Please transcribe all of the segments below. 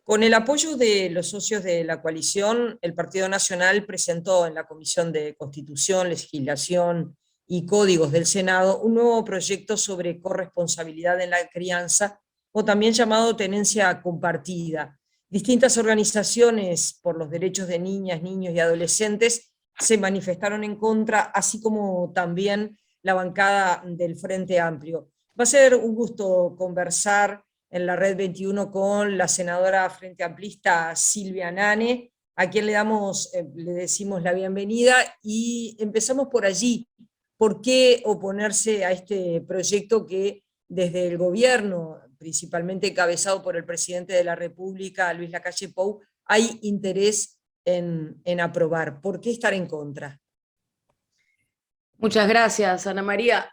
Con el apoyo de los socios de la coalición, el Partido Nacional presentó en la Comisión de Constitución, Legislación y Códigos del Senado un nuevo proyecto sobre corresponsabilidad en la crianza, o también llamado tenencia compartida. Distintas organizaciones por los derechos de niñas, niños y adolescentes se manifestaron en contra, así como también la bancada del Frente Amplio. Va a ser un gusto conversar en la Red 21 con la senadora frente amplista Silvia Nane, a quien le decimos la bienvenida, y empezamos por allí. ¿Por qué oponerse a este proyecto que desde el gobierno, principalmente encabezado por el presidente de la República, Luis Lacalle Pou, hay interés en aprobar? ¿Por qué estar en contra? Muchas gracias, Ana María.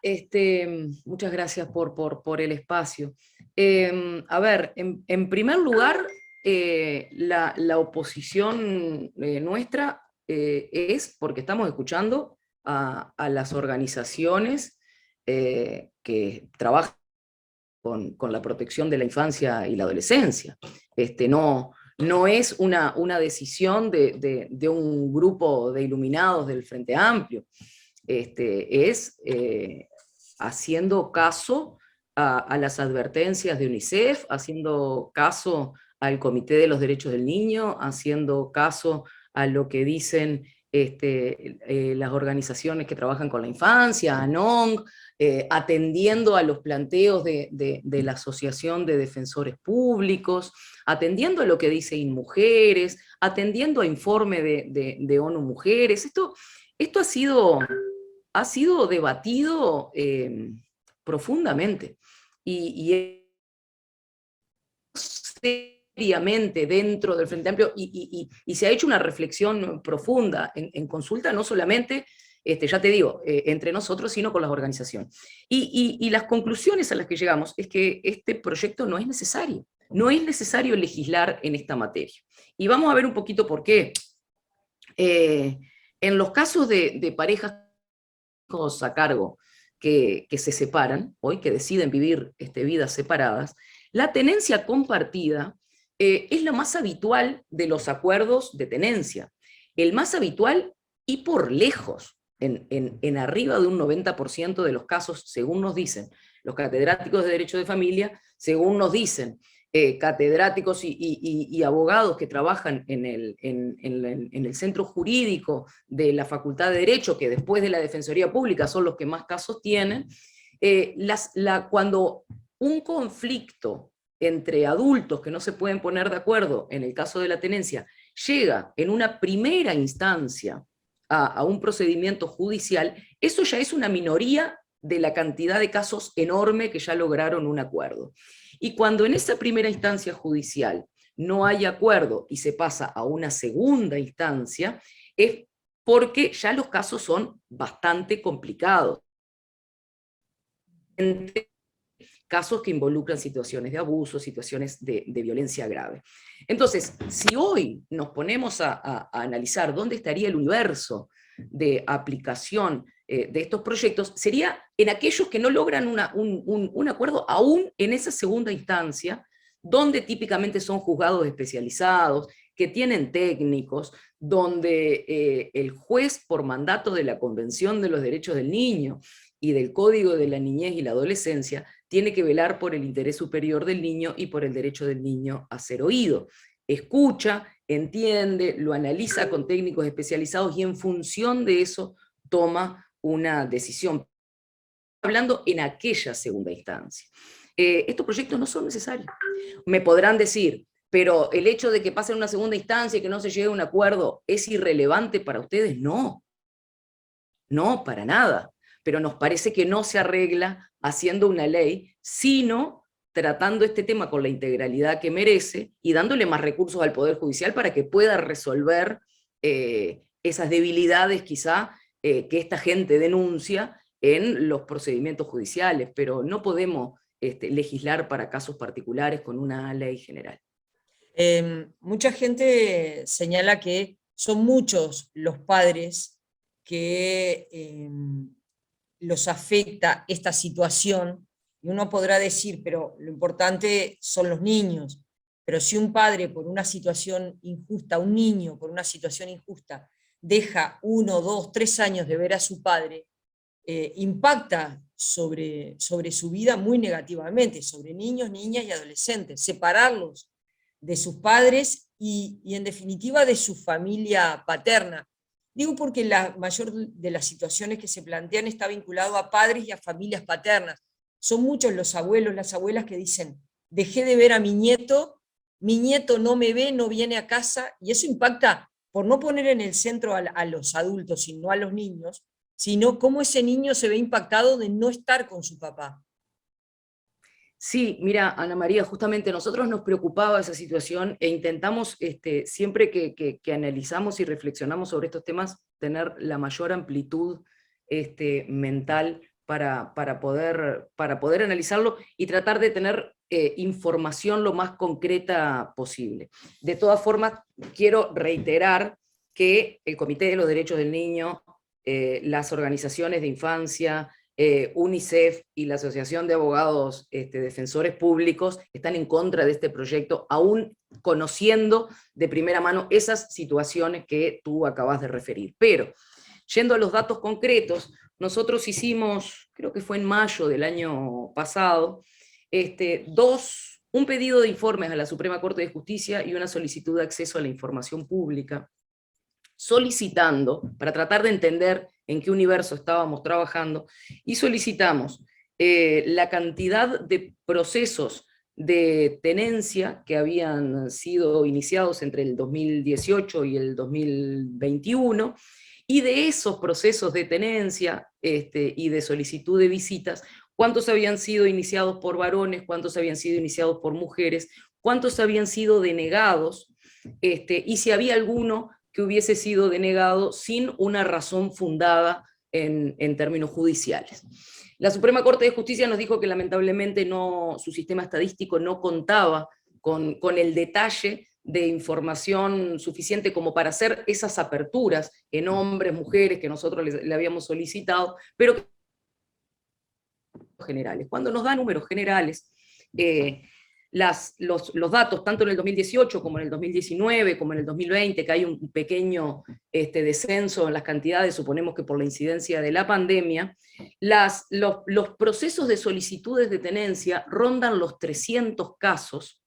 Muchas gracias por el espacio. A ver, en primer lugar, la oposición nuestra es porque estamos escuchando a las organizaciones que trabajan con la protección de la infancia y la adolescencia. No es una decisión de un grupo de iluminados del Frente Amplio. Es haciendo caso a las advertencias de UNICEF, haciendo caso al Comité de los Derechos del Niño, haciendo caso a lo que dicen las organizaciones que trabajan con la infancia, ANONG, atendiendo a los planteos de la Asociación de Defensores Públicos, atendiendo a lo que dice InMujeres, atendiendo a informe de ONU Mujeres. Esto ha sido debatido profundamente y seriamente dentro del Frente Amplio y se ha hecho una reflexión profunda en consulta, no solamente, ya te digo, entre nosotros, sino con las organizaciones. Y las conclusiones a las que llegamos es que este proyecto no es necesario. No es necesario legislar en esta materia. Y vamos a ver un poquito por qué. En los casos de parejas a cargo que se separan, hoy que deciden vivir vidas separadas, la tenencia compartida es la más habitual de los acuerdos de tenencia. El más habitual y por lejos, en arriba de un 90% de los casos, según nos dicen los catedráticos de Derecho de Familia, según nos dicen catedráticos y abogados que trabajan en el centro jurídico de la Facultad de Derecho, que después de la Defensoría Pública son los que más casos tienen, cuando un conflicto entre adultos que no se pueden poner de acuerdo, en el caso de la tenencia, llega en una primera instancia a un procedimiento judicial, eso ya es una minoría de la cantidad de casos enorme que ya lograron un acuerdo. Y cuando en esa primera instancia judicial no hay acuerdo y se pasa a una segunda instancia, es porque ya los casos son bastante complicados. Casos que involucran situaciones de abuso, situaciones de violencia grave. Entonces, si hoy nos ponemos a analizar dónde estaría el universo de aplicación de estos proyectos, sería en aquellos que no logran un acuerdo aún en esa segunda instancia, donde típicamente son juzgados especializados, que tienen técnicos, donde el juez, por mandato de la Convención de los Derechos del Niño y del Código de la Niñez y la Adolescencia, tiene que velar por el interés superior del niño y por el derecho del niño a ser oído. Escucha, entiende, lo analiza con técnicos especializados y en función de eso toma una decisión. Hablando en aquella segunda instancia. Estos proyectos no son necesarios. Me podrán decir, pero el hecho de que pasen una segunda instancia y que no se llegue a un acuerdo es irrelevante para ustedes. No, no, para nada. Pero nos parece que no se arregla haciendo una ley, sino tratando este tema con la integralidad que merece y dándole más recursos al Poder Judicial para que pueda resolver esas debilidades quizá que esta gente denuncia en los procedimientos judiciales, pero no podemos legislar para casos particulares con una ley general. Mucha gente señala que son muchos los padres que los afecta esta situación Y uno podrá decir, pero lo importante son los niños. Pero si un padre por una situación injusta, un niño por una situación injusta, deja 1, 2, 3 años de ver a su padre, impacta sobre su vida muy negativamente, sobre niños, niñas y adolescentes. Separarlos de sus padres y en definitiva de su familia paterna. Digo porque la mayor de las situaciones que se plantean está vinculado a padres y a familias paternas. Son muchos los abuelos, las abuelas que dicen, dejé de ver a mi nieto no me ve, no viene a casa, y eso impacta por no poner en el centro a los adultos, sino a los niños, sino cómo ese niño se ve impactado de no estar con su papá. Sí, mira, Ana María, justamente nosotros nos preocupaba esa situación e intentamos, siempre que analizamos y reflexionamos sobre estos temas, tener la mayor amplitud mental para poder analizarlo y tratar de tener información lo más concreta posible. De todas formas, quiero reiterar que el Comité de los Derechos del Niño, las organizaciones de infancia, UNICEF y la Asociación de Abogados Defensores Públicos están en contra de este proyecto, aún conociendo de primera mano esas situaciones que tú acabas de referir. Pero, yendo a los datos concretos, nosotros hicimos, creo que fue en mayo del año pasado, un pedido de informes a la Suprema Corte de Justicia y una solicitud de acceso a la información pública, solicitando, para tratar de entender en qué universo estábamos trabajando, y solicitamos la cantidad de procesos de tenencia que habían sido iniciados entre el 2018 y el 2021, y de esos procesos de tenencia y de solicitud de visitas, cuántos habían sido iniciados por varones, cuántos habían sido iniciados por mujeres, cuántos habían sido denegados, y si había alguno que hubiese sido denegado sin una razón fundada en términos judiciales. La Suprema Corte de Justicia nos dijo que lamentablemente su sistema estadístico no contaba con el detalle de información suficiente como para hacer esas aperturas en hombres, mujeres, que nosotros le habíamos solicitado, pero generales. Cuando nos da números generales, los datos, tanto en el 2018 como en el 2019, como en el 2020, que hay un pequeño descenso en las cantidades, suponemos que por la incidencia de la pandemia, los procesos de solicitudes de tenencia rondan los 300 casos,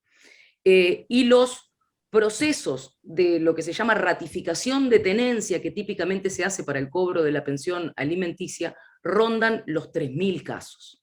y los procesos de lo que se llama ratificación de tenencia, que típicamente se hace para el cobro de la pensión alimenticia, rondan los 3.000 casos.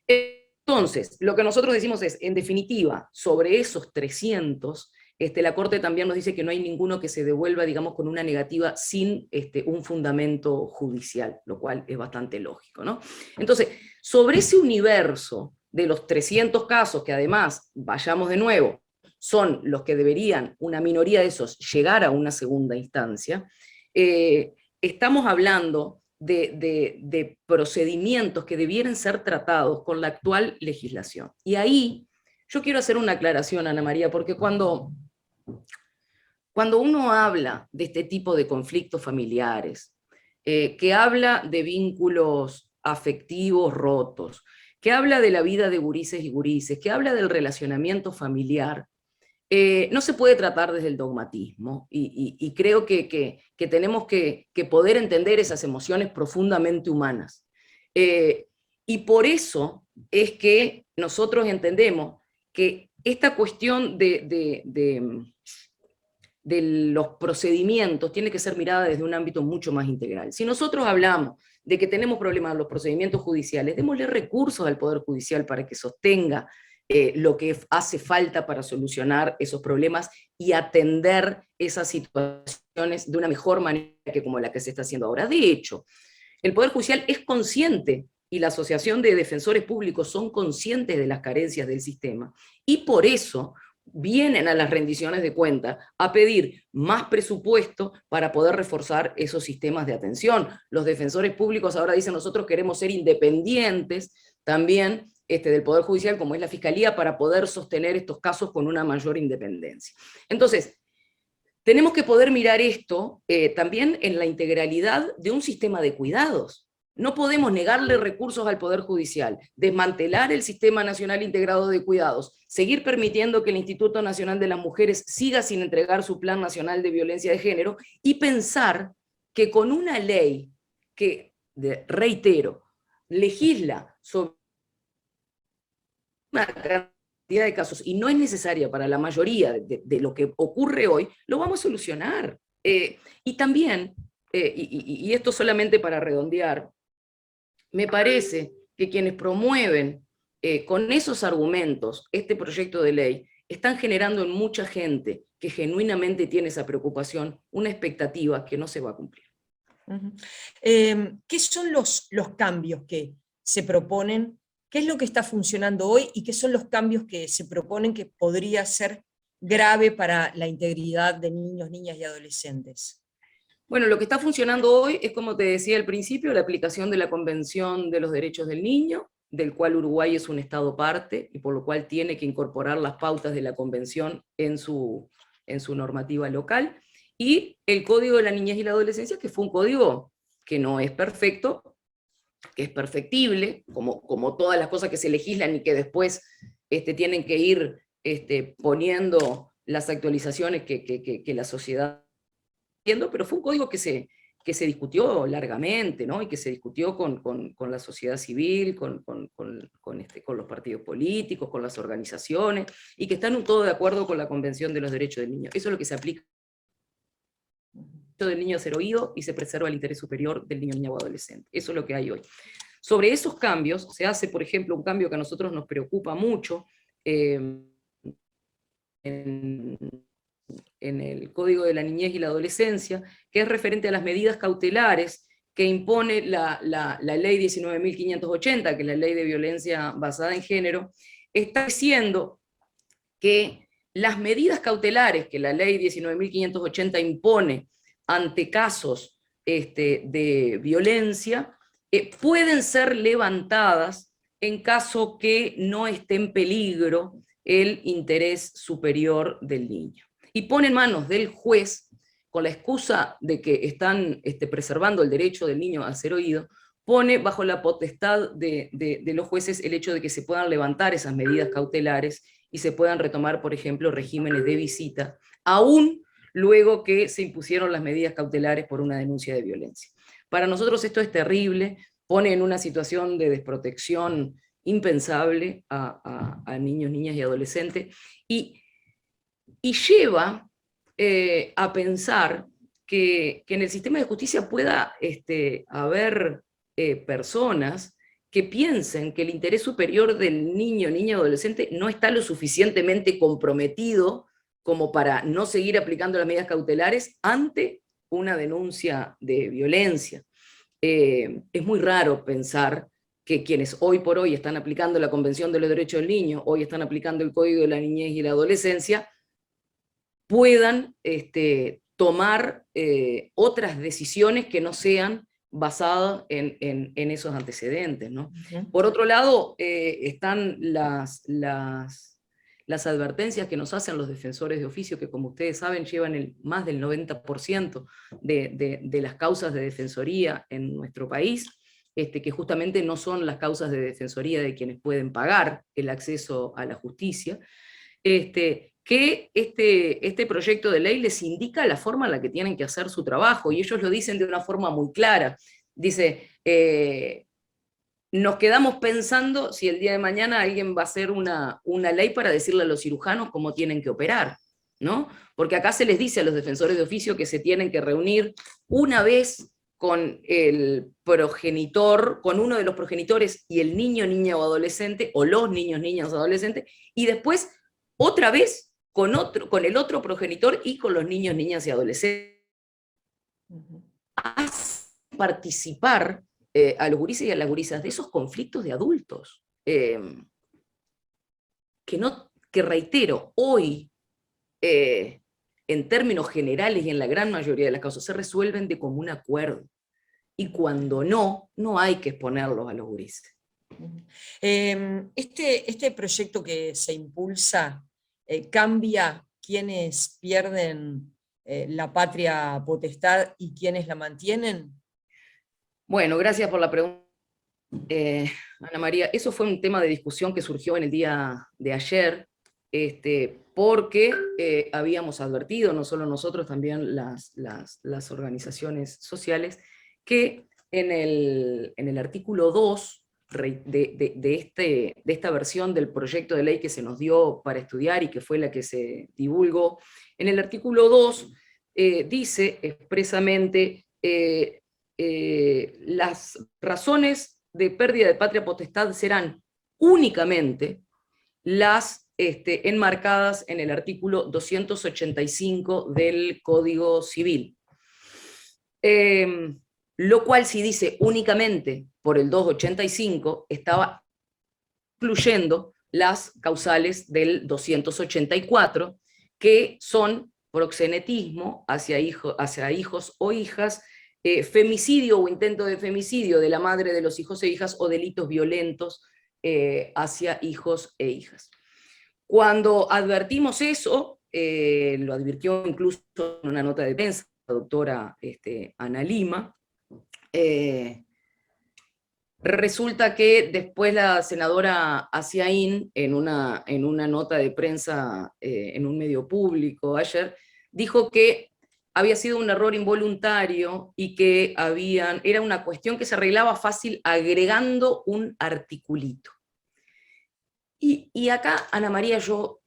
Entonces, lo que nosotros decimos es, en definitiva, sobre esos 300, la Corte también nos dice que no hay ninguno que se devuelva, digamos, con una negativa sin un fundamento judicial, lo cual es bastante lógico, ¿no? Entonces, sobre ese universo de los 300 casos, que además, vayamos de nuevo, son los que deberían, una minoría de esos, llegar a una segunda instancia, estamos hablando de procedimientos que debieran ser tratados con la actual legislación. Y ahí yo quiero hacer una aclaración, Ana María, porque cuando uno habla de este tipo de conflictos familiares, que habla de vínculos afectivos rotos, que habla de la vida de gurises y gurises, que habla del relacionamiento familiar, no se puede tratar desde el dogmatismo, y creo que tenemos que poder entender esas emociones profundamente humanas. Y por eso es que nosotros entendemos que esta cuestión de los procedimientos tiene que ser mirada desde un ámbito mucho más integral. Si nosotros hablamos de que tenemos problemas en los procedimientos judiciales, démosle recursos al Poder Judicial para que sostenga lo que hace falta para solucionar esos problemas y atender esas situaciones de una mejor manera que como la que se está haciendo ahora. De hecho, el Poder Judicial es consciente, y la Asociación de Defensores Públicos son conscientes de las carencias del sistema, y por eso vienen a las rendiciones de cuentas a pedir más presupuesto para poder reforzar esos sistemas de atención. Los defensores públicos ahora dicen, nosotros queremos ser independientes también del Poder Judicial, como es la Fiscalía, para poder sostener estos casos con una mayor independencia. Entonces, tenemos que poder mirar esto también en la integralidad de un sistema de cuidados. No podemos negarle recursos al Poder Judicial, desmantelar el Sistema Nacional Integrado de Cuidados, seguir permitiendo que el Instituto Nacional de las Mujeres siga sin entregar su Plan Nacional de Violencia de Género, y pensar que con una ley que, reitero, legisla sobre una cantidad de casos y no es necesaria para la mayoría de lo que ocurre hoy, lo vamos a solucionar. Y también, y esto solamente para redondear, me parece que quienes promueven con esos argumentos este proyecto de ley están generando en mucha gente que genuinamente tiene esa preocupación una expectativa que no se va a cumplir. ¿Qué son los cambios que se proponen? ¿Qué es lo que está funcionando hoy y qué son los cambios que se proponen que podría ser grave para la integridad de niños, niñas y adolescentes? Bueno, lo que está funcionando hoy es, como te decía al principio, la aplicación de la Convención de los Derechos del Niño, del cual Uruguay es un Estado parte y por lo cual tiene que incorporar las pautas de la Convención en su normativa local, y el Código de la Niñez y la Adolescencia, que fue un código que no es perfecto, que es perfectible, como todas las cosas que se legislan y que después tienen que ir poniendo las actualizaciones que la sociedad viendo, pero fue un código que se discutió largamente, ¿no? Y que se discutió con la sociedad civil, con los partidos políticos, con las organizaciones, y que están todo de acuerdo con la Convención de los Derechos del Niño. Eso es lo que se aplica del niño a ser oído y se preserva el interés superior del niño, niña o adolescente. Eso es lo que hay hoy. Sobre esos cambios se hace, por ejemplo, un cambio que a nosotros nos preocupa mucho en el Código de la Niñez y la Adolescencia, que es referente a las medidas cautelares que impone la ley 19.580, que es la ley de violencia basada en género, está diciendo que las medidas cautelares que la ley 19.580 impone ante casos de violencia pueden ser levantadas en caso que no esté en peligro el interés superior del niño. Y pone en manos del juez, con la excusa de que están preservando el derecho del niño a ser oído, pone bajo la potestad de los jueces el hecho de que se puedan levantar esas medidas cautelares y se puedan retomar, por ejemplo, regímenes de visita, aún luego que se impusieron las medidas cautelares por una denuncia de violencia. Para nosotros esto es terrible, pone en una situación de desprotección impensable a niños, niñas y adolescentes, y lleva a pensar que en el sistema de justicia pueda haber personas que piensen que el interés superior del niño, niña o adolescente no está lo suficientemente comprometido como para no seguir aplicando las medidas cautelares ante una denuncia de violencia. Es muy raro pensar que quienes hoy por hoy están aplicando la Convención de los Derechos del Niño, hoy están aplicando el Código de la Niñez y la Adolescencia, puedan tomar otras decisiones que no sean basadas en esos antecedentes, ¿no? Por otro lado, están las advertencias que nos hacen los defensores de oficio, que como ustedes saben llevan más del 90% de las causas de defensoría en nuestro país, que justamente no son las causas de defensoría de quienes pueden pagar el acceso a la justicia, que este proyecto de ley les indica la forma en la que tienen que hacer su trabajo, y ellos lo dicen de una forma muy clara. Dice, nos quedamos pensando si el día de mañana alguien va a hacer una ley para decirle a los cirujanos cómo tienen que operar, ¿no? Porque acá se les dice a los defensores de oficio que se tienen que reunir una vez con el progenitor, con uno de los progenitores y el niño, niña o adolescente, o los niños, niñas o adolescentes, y después otra vez con el otro progenitor y con los niños, niñas y adolescentes. Participar a los gurises y a las gurisas de esos conflictos de adultos. Que reitero, hoy, en términos generales y en la gran mayoría de las causas, se resuelven de común acuerdo. Y cuando no hay que exponerlos a los gurises. Este proyecto que se impulsa cambia quienes pierden la patria potestad y quienes la mantienen. Bueno, gracias por la pregunta. Ana María, eso fue un tema de discusión que surgió en el día de ayer, porque habíamos advertido, no solo nosotros, también las organizaciones sociales, que en el artículo 2 de esta versión del proyecto de ley que se nos dio para estudiar y que fue la que se divulgó, en el artículo 2 dice expresamente las razones de pérdida de patria potestad serán únicamente las enmarcadas en el artículo 285 del Código Civil. Lo cual, si dice únicamente por el 285, estaba incluyendo las causales del 284, que son proxenetismo hacia hijos o hijas, femicidio o intento de femicidio de la madre de los hijos e hijas, o delitos violentos hacia hijos e hijas. Cuando advertimos eso, lo advirtió incluso en una nota de prensa la doctora Ana Lima, resulta que después la senadora Aciaín, en una nota de prensa en un medio público ayer, dijo que había sido un error involuntario y que era una cuestión que se arreglaba fácil agregando un articulito. Y acá, Ana María, yo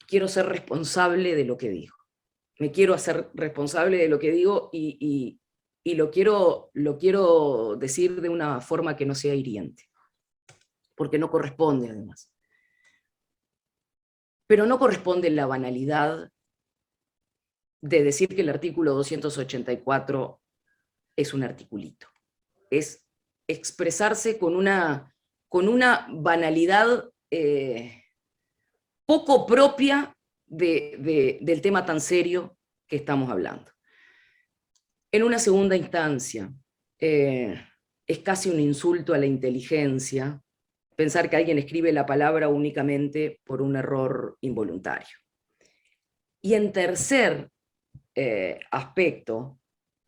quiero ser responsable de lo que digo. Me quiero hacer responsable de lo que digo y lo quiero decir de una forma que no sea hiriente, porque no corresponde además. Pero no corresponde la banalidad de decir que el artículo 284 es un articulito. Es expresarse con una banalidad poco propia del tema tan serio que estamos hablando. En una segunda instancia, es casi un insulto a la inteligencia pensar que alguien escribe la palabra únicamente por un error involuntario. Y en tercer aspecto,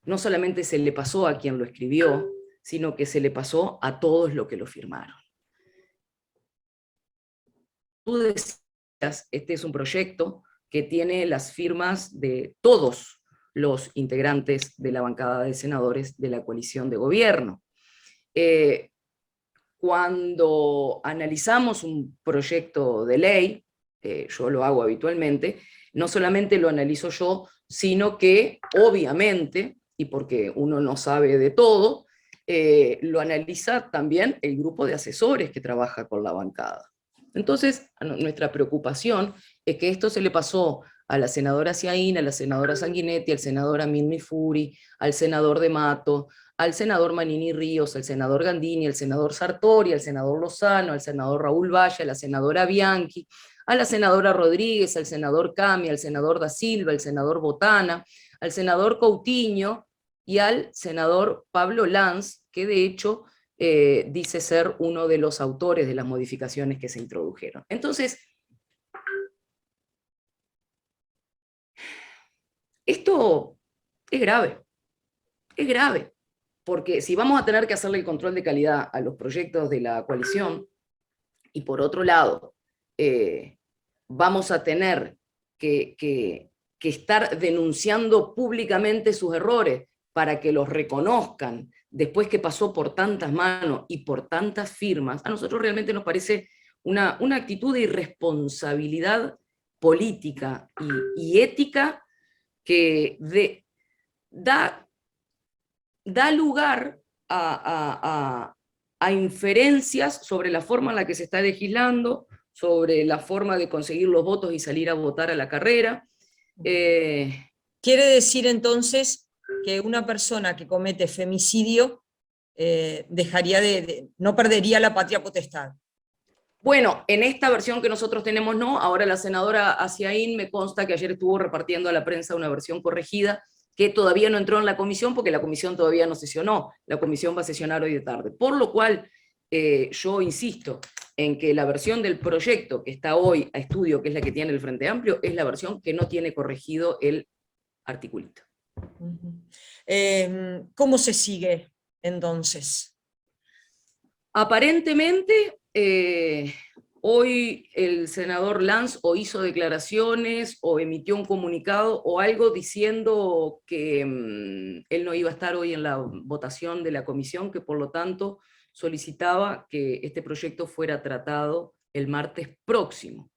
no solamente se le pasó a quien lo escribió, sino que se le pasó a todos los que lo firmaron. Tú decías, este es un proyecto que tiene las firmas de todos los integrantes de la bancada de senadores de la coalición de gobierno. Cuando analizamos un proyecto de ley, yo lo hago habitualmente, no solamente lo analizo yo, sino que obviamente, y porque uno no sabe de todo, lo analiza también el grupo de asesores que trabaja con la bancada. Entonces, nuestra preocupación es que esto se le pasó a la senadora Ciaín, a la senadora Sanguinetti, al senador Amin Mifuri, al senador De Mato, al senador Manini Ríos, al senador Gandini, al senador Sartori, al senador Lozano, al senador Raúl Valle, a la senadora Bianchi, a la senadora Rodríguez, al senador Cami, al senador Da Silva, al senador Botana, al senador Coutinho y al senador Pablo Lanz, que de hecho dice ser uno de los autores de las modificaciones que se introdujeron. Entonces, esto es grave, porque si vamos a tener que hacerle el control de calidad a los proyectos de la coalición, y por otro lado, vamos a tener que estar denunciando públicamente sus errores para que los reconozcan después que pasó por tantas manos y por tantas firmas, a nosotros realmente nos parece una actitud de irresponsabilidad política y ética que da lugar a inferencias sobre la forma en la que se está legislando, sobre la forma de conseguir los votos y salir a votar a la carrera. ¿Quiere decir entonces que una persona que comete femicidio no perdería la patria potestad? Bueno, en esta versión que nosotros tenemos no, ahora la senadora Aciaín me consta que ayer estuvo repartiendo a la prensa una versión corregida que todavía no entró en la comisión porque la comisión todavía no sesionó, la comisión va a sesionar hoy de tarde, por lo cual yo insisto en que la versión del proyecto que está hoy a estudio, que es la que tiene el Frente Amplio, es la versión que no tiene corregido el articulito. ¿Cómo se sigue entonces? Aparentemente, hoy el senador Lanz o hizo declaraciones o emitió un comunicado o algo diciendo que él no iba a estar hoy en la votación de la comisión, que por lo tanto solicitaba que este proyecto fuera tratado el martes próximo.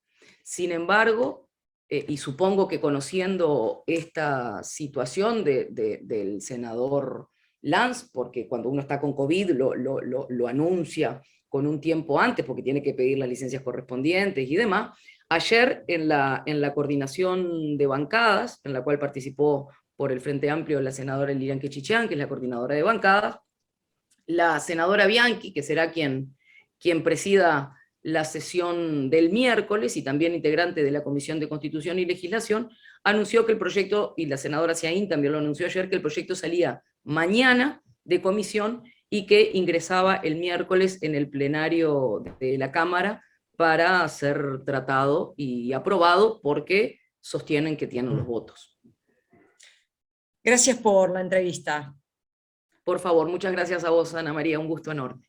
Sin embargo, y supongo que conociendo esta situación del senador Lanz, porque cuando uno está con COVID lo anuncia con un tiempo antes, porque tiene que pedir las licencias correspondientes y demás. Ayer en la coordinación de bancadas, en la cual participó por el Frente Amplio la senadora Lilian Quechichán, que es la coordinadora de bancadas, la senadora Bianchi, que será quien presida la sesión del miércoles y también integrante de la Comisión de Constitución y Legislación, anunció que el proyecto, y la senadora Ciaín también lo anunció ayer, que el proyecto salía mañana de comisión y que ingresaba el miércoles en el plenario de la Cámara para ser tratado y aprobado porque sostienen que tienen los votos. Gracias por la entrevista. Por favor, muchas gracias a vos, Ana María, un gusto enorme.